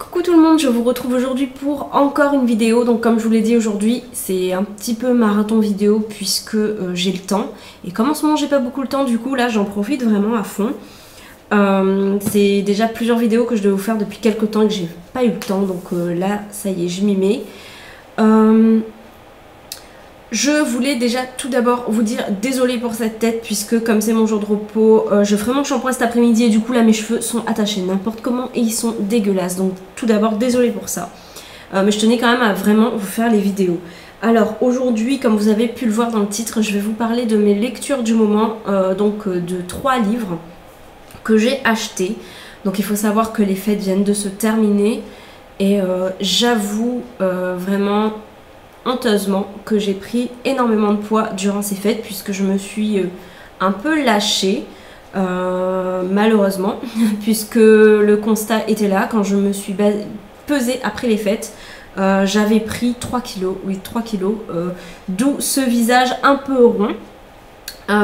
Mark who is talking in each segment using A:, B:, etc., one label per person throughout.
A: Coucou tout le monde, je vous retrouve aujourd'hui pour encore une vidéo. Donc comme je vous l'ai dit aujourd'hui, c'est un petit peu marathon vidéo puisque j'ai le temps. Et comme en ce moment j'ai pas beaucoup le temps, du coup là j'en profite vraiment à fond. C'est déjà plusieurs vidéos que je devais vous faire depuis quelques temps et que j'ai pas eu le temps. Donc là ça y est, je m'y mets. Je voulais déjà tout d'abord vous dire désolée pour cette tête puisque comme c'est mon jour de repos, je ferai mon shampoing cet après-midi et du coup là mes cheveux sont attachés n'importe comment et ils sont dégueulasses. Donc tout d'abord désolée pour ça. Mais je tenais quand même à vraiment vous faire les vidéos. Alors aujourd'hui, comme vous avez pu le voir dans le titre, je vais vous parler de mes lectures du moment, donc de 3 livres que j'ai achetés. Donc il faut savoir que les fêtes viennent de se terminer et j'avoue vraiment honteusement que j'ai pris énormément de poids durant ces fêtes puisque je me suis un peu lâchée malheureusement puisque le constat était là quand je me suis pesée après les fêtes. J'avais pris 3 kilos, oui 3 kilos, d'où ce visage un peu rond.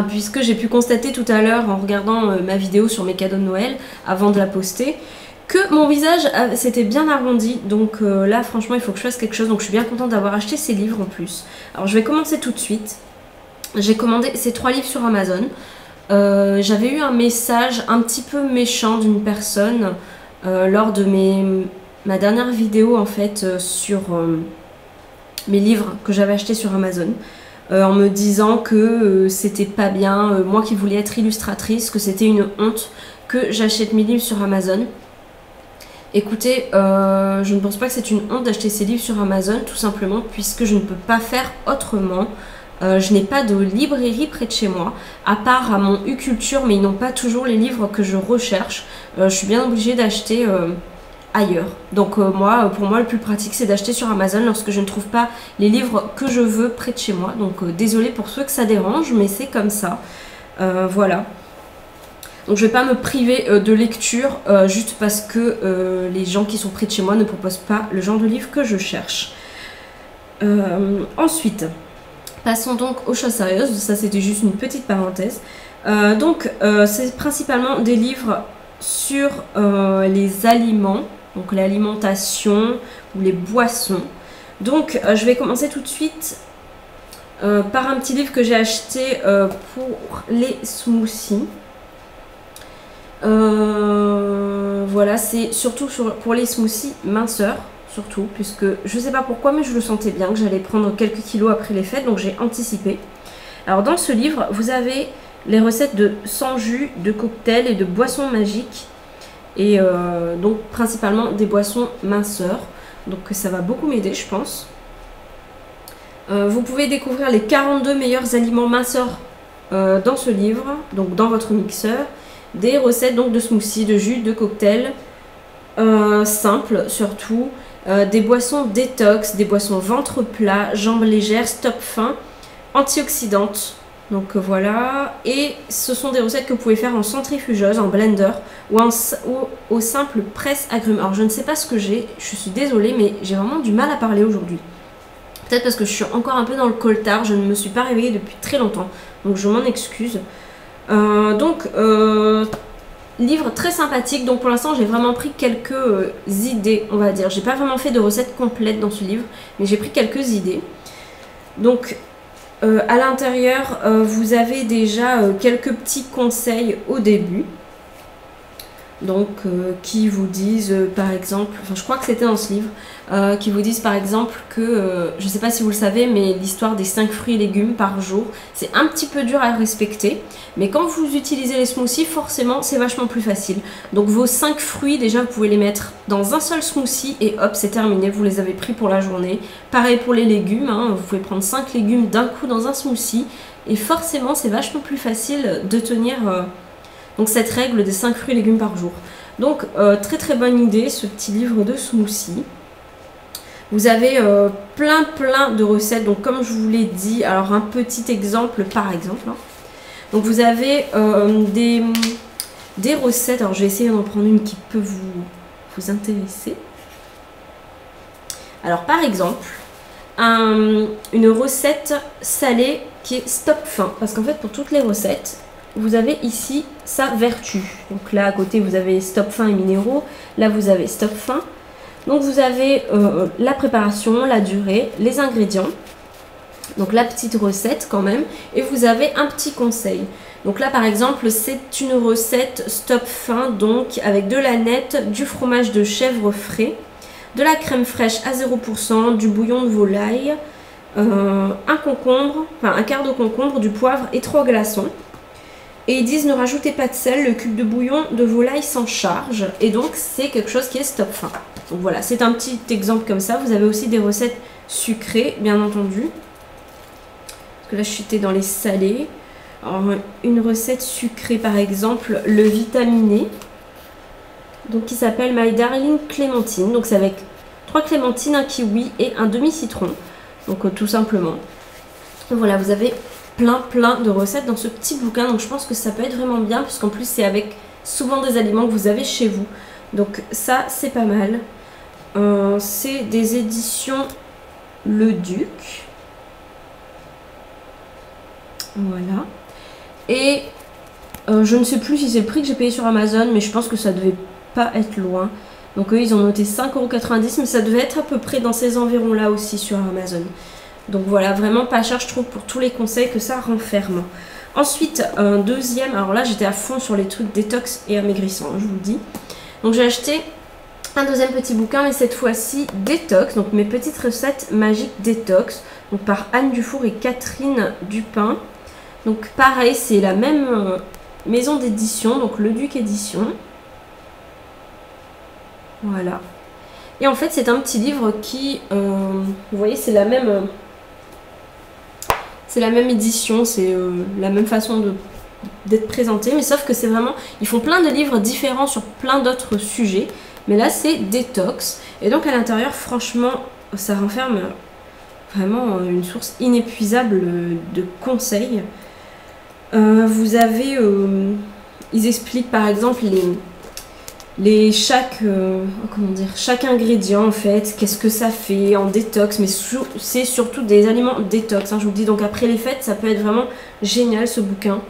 A: Puisque j'ai pu constater tout à l'heure en regardant ma vidéo sur mes cadeaux de Noël avant de la poster que mon visage s'était bien arrondi. Donc là franchement il faut que je fasse quelque chose. Donc je suis bien contente d'avoir acheté ces livres en plus. Alors je vais commencer tout de suite. J'ai commandé ces 3 livres sur Amazon. J'avais eu un message un petit peu méchant d'une personne lors de ma dernière vidéo en fait sur mes livres que j'avais achetés sur Amazon. En me disant que c'était pas bien, moi qui voulais être illustratrice, que c'était une honte que j'achète mes livres sur Amazon. Écoutez, je ne pense pas que c'est une honte d'acheter ces livres sur Amazon, tout simplement puisque je ne peux pas faire autrement. Je n'ai pas de librairie près de chez moi, à part à mon U-Culture, mais ils n'ont pas toujours les livres que je recherche. Je suis bien obligée d'acheter ailleurs. Donc pour moi le plus pratique c'est d'acheter sur Amazon lorsque je ne trouve pas les livres que je veux près de chez moi. Donc désolée pour ceux que ça dérange, mais c'est comme ça. Voilà. Donc je vais pas me priver de lecture juste parce que les gens qui sont près de chez moi ne proposent pas le genre de livre que je cherche. Ensuite, passons donc aux choses sérieuses. Ça c'était juste une petite parenthèse. C'est principalement des livres sur les aliments, donc l'alimentation ou les boissons. Donc je vais commencer tout de suite par un petit livre que j'ai acheté pour les smoothies. Voilà, c'est surtout pour les smoothies minceurs, surtout, puisque je sais pas pourquoi, mais je le sentais bien que j'allais prendre quelques kilos après les fêtes, donc j'ai anticipé. Alors dans ce livre, vous avez les recettes de sans jus, de cocktails et de boissons magiques. Et donc principalement des boissons minceurs. Donc ça va beaucoup m'aider je pense. Vous pouvez découvrir les 42 meilleurs aliments minceurs dans ce livre, donc dans votre mixeur. Des recettes donc de smoothies, de jus, de cocktails simples surtout. Des boissons détox, des boissons ventre plat, jambes légères, stop faim, antioxydantes. Donc voilà, et ce sont des recettes que vous pouvez faire en centrifugeuse, en blender ou au simple presse-agrumes. Alors je ne sais pas ce que j'ai, je suis désolée mais j'ai vraiment du mal à parler aujourd'hui. Peut-être parce que je suis encore un peu dans le coltard, je ne me suis pas réveillée depuis très longtemps, donc je m'en excuse. Livre très sympathique, donc pour l'instant j'ai vraiment pris quelques idées, on va dire. J'ai pas vraiment fait de recettes complètes dans ce livre, mais j'ai pris quelques idées. Donc à l'intérieur, vous avez déjà quelques petits conseils au début. Donc, qui vous disent par exemple, enfin je crois que c'était dans ce livre, qui vous disent par exemple que, je ne sais pas si vous le savez, mais l'histoire des 5 fruits et légumes par jour, c'est un petit peu dur à respecter. Mais quand vous utilisez les smoothies, forcément c'est vachement plus facile. Donc vos 5 fruits, déjà vous pouvez les mettre dans un seul smoothie et hop c'est terminé, vous les avez pris pour la journée. Pareil pour les légumes, hein, vous pouvez prendre 5 légumes d'un coup dans un smoothie. Et forcément c'est vachement plus facile de tenir donc cette règle des 5 fruits et légumes par jour. Donc très très bonne idée ce petit livre de smoothie. Vous avez plein de recettes, donc comme je vous l'ai dit, alors un petit exemple par exemple. Hein. Donc vous avez des recettes, alors je vais essayer d'en prendre une qui peut vous intéresser. Alors par exemple, une recette salée qui est stop faim, parce qu'en fait pour toutes les recettes, vous avez ici sa vertu. Donc là à côté vous avez stop faim et minéraux, là vous avez stop faim. Donc vous avez la préparation, la durée, les ingrédients, donc la petite recette quand même, et vous avez un petit conseil. Donc là par exemple c'est une recette stop faim, donc avec de la nette, du fromage de chèvre frais, de la crème fraîche à 0%, du bouillon de volaille, un concombre, enfin un quart de concombre, du poivre et 3 glaçons. Et ils disent ne rajoutez pas de sel, le cube de bouillon de volaille s'en charge. Et donc c'est quelque chose qui est stop faim. Donc voilà, c'est un petit exemple comme ça. Vous avez aussi des recettes sucrées, bien entendu. Parce que là je suis dans les salés. Alors, une recette sucrée par exemple, le vitaminé. Donc qui s'appelle My Darling Clémentine. Donc c'est avec 3 clémentines, un kiwi et un demi-citron. Donc tout simplement. Voilà, vous avez plein de recettes dans ce petit bouquin. Donc je pense que ça peut être vraiment bien. Puisqu'en plus c'est avec souvent des aliments que vous avez chez vous. Donc ça c'est pas mal. C'est des éditions Le Duc. Voilà. Et je ne sais plus si c'est le prix que j'ai payé sur Amazon, mais je pense que ça devait pas être loin. Donc eux ils ont noté 5,90 €, mais ça devait être à peu près dans ces environs là aussi sur Amazon. Donc voilà, vraiment pas cher je trouve pour tous les conseils que ça renferme. Ensuite, un deuxième, alors là j'étais à fond sur les trucs détox et amaigrissants, je vous le dis. Donc j'ai acheté un deuxième petit bouquin, mais cette fois-ci détox, donc mes petites recettes magiques détox, donc par Anne Dufour et Catherine Dupin. Donc pareil, c'est la même maison d'édition, donc Le Duc Édition. Voilà. Et en fait, c'est un petit livre qui, vous voyez, c'est la même édition, c'est la même façon d'être présenté, mais sauf que c'est vraiment, ils font plein de livres différents sur plein d'autres sujets, mais là c'est détox, et donc à l'intérieur, franchement, ça renferme vraiment une source inépuisable de conseils. Vous avez, ils expliquent par exemple chaque ingrédient en fait, qu'est-ce que ça fait en détox, mais c'est surtout des aliments détox, hein, je vous le dis. Donc après les fêtes, ça peut être vraiment génial ce bouquin.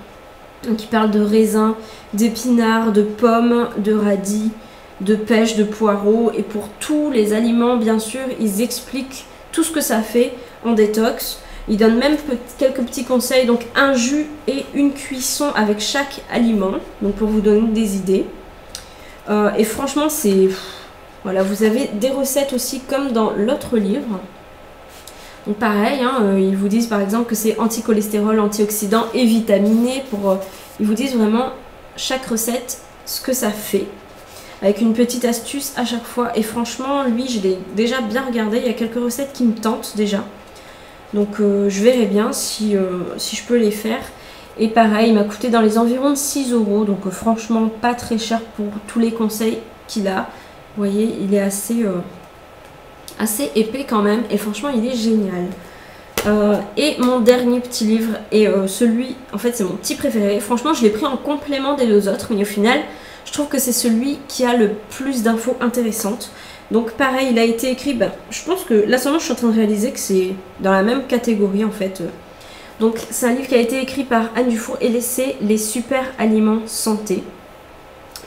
A: Donc il parle de raisins, d'épinards, de pommes, de radis, de pêche, de poireaux, et pour tous les aliments bien sûr, ils expliquent tout ce que ça fait en détox. Ils donnent même quelques petits conseils, donc un jus et une cuisson avec chaque aliment, donc pour vous donner des idées. Et franchement c'est... Voilà, vous avez des recettes aussi comme dans l'autre livre. Donc pareil, hein, ils vous disent par exemple que c'est anti-cholestérol, antioxydant et vitaminé. Ils vous disent vraiment chaque recette, ce que ça fait. Avec une petite astuce à chaque fois. Et franchement, lui, je l'ai déjà bien regardé. Il y a quelques recettes qui me tentent déjà. Donc je verrai bien si je peux les faire. Et pareil, il m'a coûté dans les environs de 6 €. Donc franchement, pas très cher pour tous les conseils qu'il a. Vous voyez, il est assez épais quand même. Et franchement, il est génial. Et mon dernier petit livre, et celui, en fait, c'est mon petit préféré. Franchement, je l'ai pris en complément des deux autres. Mais au final, je trouve que c'est celui qui a le plus d'infos intéressantes. Donc pareil, il a été écrit, je pense que là seulement je suis en train de réaliser que c'est dans la même catégorie en fait. Donc c'est un livre qui a été écrit par Anne Dufour et c'est Les Super Aliments Santé.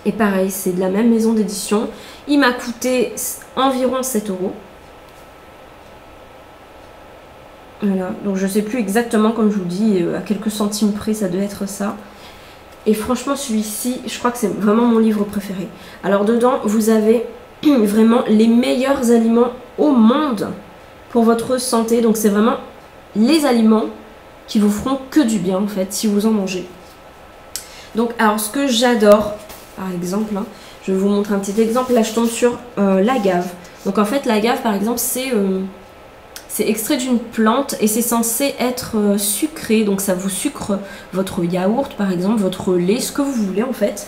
A: Et pareil, c'est de la même maison d'édition. Il m'a coûté environ 7 €. Voilà, donc je sais plus exactement, comme je vous dis, à quelques centimes près ça devait être ça. Et franchement celui-ci, je crois que c'est vraiment mon livre préféré. Alors dedans, vous avez vraiment les meilleurs aliments au monde pour votre santé. Donc c'est vraiment les aliments qui vous feront que du bien en fait si vous en mangez. Donc alors ce que j'adore par exemple, hein, je vais vous montrer un petit exemple. Là je tombe sur l'agave. Donc en fait l'agave par exemple c'est extrait d'une plante et c'est censé être sucré. Donc ça vous sucre votre yaourt par exemple, votre lait, ce que vous voulez en fait.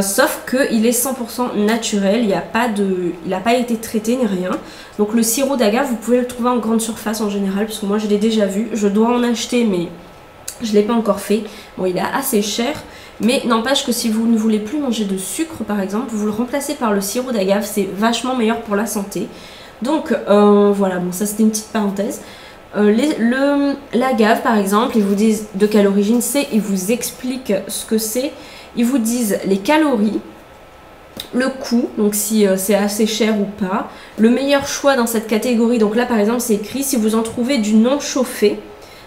A: Sauf qu'il est 100% naturel, il n'a pas été traité ni rien. Donc le sirop d'agave, vous pouvez le trouver en grande surface en général, puisque moi je l'ai déjà vu. Je dois en acheter, mais je ne l'ai pas encore fait. Bon, il est assez cher, mais n'empêche que si vous ne voulez plus manger de sucre, par exemple, vous le remplacez par le sirop d'agave, c'est vachement meilleur pour la santé. Donc voilà, bon ça c'était une petite parenthèse. L'agave par exemple, ils vous disent de quelle origine c'est, ils vous expliquent ce que c'est. Ils vous disent les calories, le coût, donc si c'est assez cher ou pas, le meilleur choix dans cette catégorie, donc là par exemple c'est écrit si vous en trouvez du non chauffé,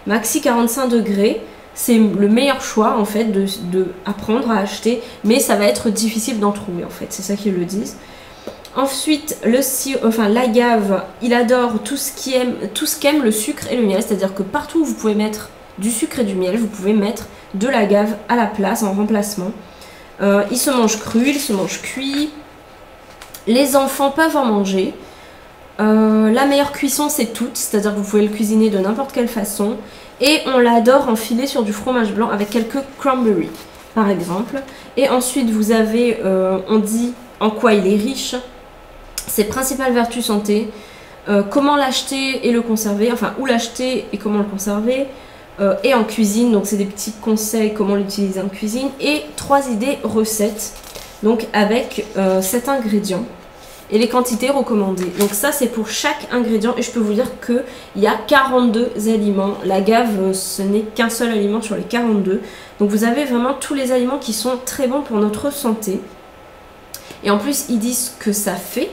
A: maxi 45 degrés, c'est le meilleur choix en fait de apprendre à acheter, mais ça va être difficile d'en trouver en fait, c'est ça qu'ils le disent. Ensuite, l'agave, il adore tout ce qu'aime le sucre et le miel, c'est-à-dire que partout où vous pouvez mettre du sucre et du miel, vous pouvez mettre de l'agave à la place en remplacement. Il se mange cru, il se mange cuit. Les enfants peuvent en manger. La meilleure cuisson, c'est toute, c'est-à-dire que vous pouvez le cuisiner de n'importe quelle façon. Et on l'adore enfiler sur du fromage blanc avec quelques cranberries, par exemple. Et ensuite, vous avez, on dit en quoi il est riche, ses principales vertus santé, comment l'acheter et le conserver, enfin où l'acheter et comment le conserver, et en cuisine, donc c'est des petits conseils comment l'utiliser en cuisine, et 3 idées recettes, donc avec 7 ingrédients, et les quantités recommandées. Donc ça c'est pour chaque ingrédient, et je peux vous dire qu'il y a 42 aliments, l'agave ce n'est qu'un seul aliment sur les 42, donc vous avez vraiment tous les aliments qui sont très bons pour notre santé, et en plus ils disent que ça fait.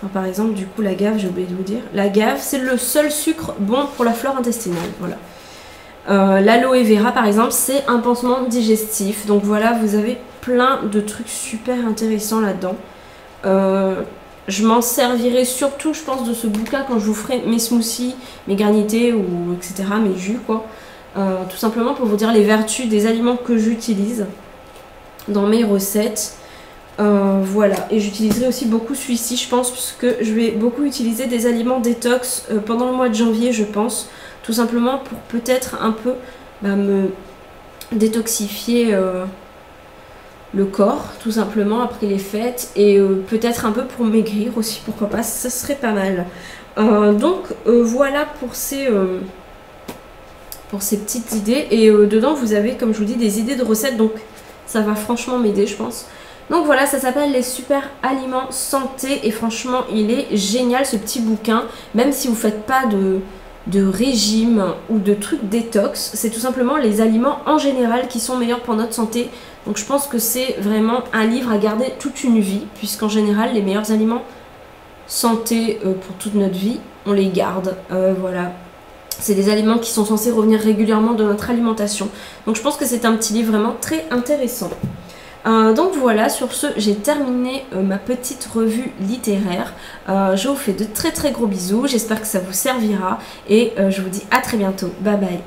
A: Alors, par exemple, du coup, l'agave, j'ai oublié de vous dire. L'agave, c'est le seul sucre bon pour la flore intestinale. Voilà. L'aloe vera, par exemple, c'est un pansement digestif. Donc voilà, vous avez plein de trucs super intéressants là-dedans. Je m'en servirai surtout, je pense, de ce bouquin quand je vous ferai mes smoothies, mes granités, ou etc., mes jus, quoi. Tout simplement pour vous dire les vertus des aliments que j'utilise dans mes recettes. Voilà, et j'utiliserai aussi beaucoup celui-ci, je pense, puisque je vais beaucoup utiliser des aliments détox pendant le mois de janvier, je pense, tout simplement pour peut-être un peu me détoxifier le corps, tout simplement, après les fêtes, et peut-être un peu pour maigrir aussi, pourquoi pas, ça serait pas mal. Donc voilà pour ces petites idées, et dedans vous avez, comme je vous dis, des idées de recettes, donc ça va franchement m'aider, je pense. Donc voilà, ça s'appelle les super aliments santé et franchement il est génial ce petit bouquin, même si vous ne faites pas de régime ou de trucs détox, c'est tout simplement les aliments en général qui sont meilleurs pour notre santé. Donc je pense que c'est vraiment un livre à garder toute une vie, puisqu'en général les meilleurs aliments santé pour toute notre vie, on les garde, voilà. C'est des aliments qui sont censés revenir régulièrement de notre alimentation. Donc je pense que c'est un petit livre vraiment très intéressant. Donc voilà, sur ce, j'ai terminé ma petite revue littéraire. Je vous fais de très très gros bisous, j'espère que ça vous servira et je vous dis à très bientôt. Bye bye.